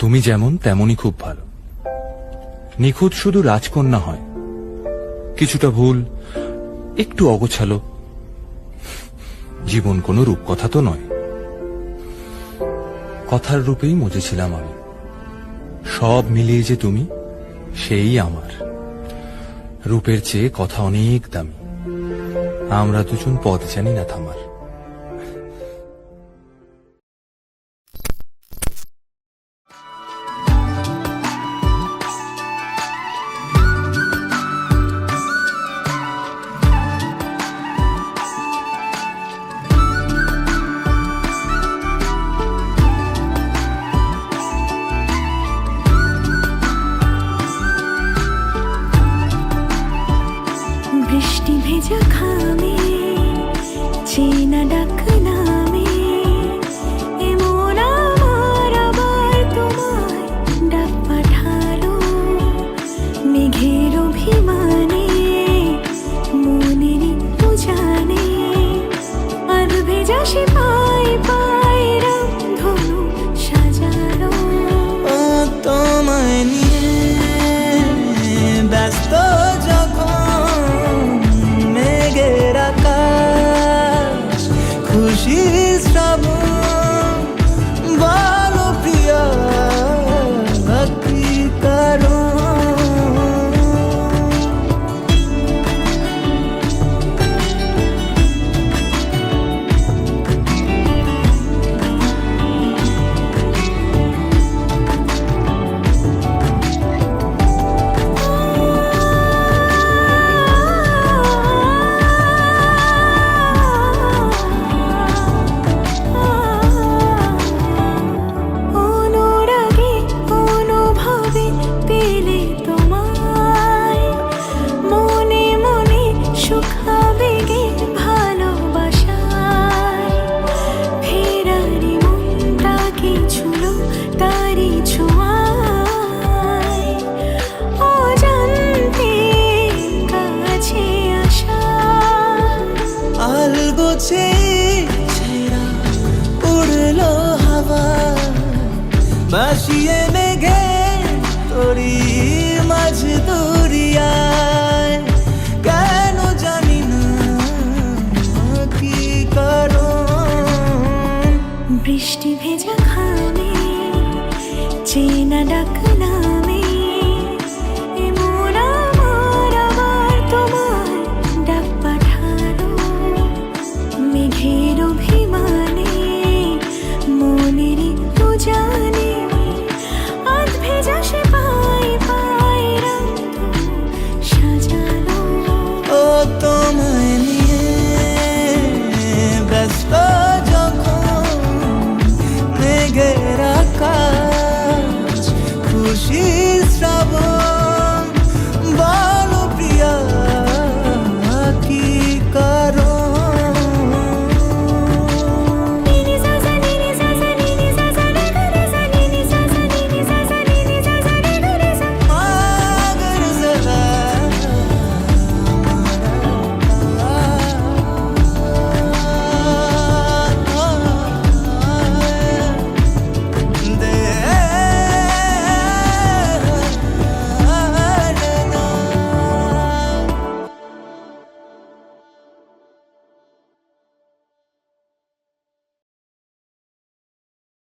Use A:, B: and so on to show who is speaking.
A: তুমি যেমন তেমনই খুব ভালো। নিখুঁত শুধু রাজকন্যা হয়, কিছুটা ভুল, একটু অগোছালো। জীবন কোনো রূপকথা তো নয়। কথার রূপেই মজেছিলাম আমি। সব মিলিয়ে যে তুমি, সেই আমার। রূপের চেয়ে কথা অনেক দামি। আমরা দুজন পথ জানি না থামার।
B: বৃষ্টি ভেজা খামে চেনা ডাক নামে, এমন আমার আবার তোমায় ডাক পাঠালো। মেঘের অভিমানে মনের উজানে, আর ভেজা সে পায় পায় রামধনু সাজালো।
C: ও তোমায় নিয়ে ব্যস্ত খুশির শ্রাবণ, বলো প্রিয়া কি কারণ? উড়লো হাওয়া ভাসিয়ে মেঘে তোরি মাঝ দরিয়ায়, কেন জানি না কি কারণ।
B: বৃষ্টি ভেজা খামে চেনা ডাক নামে,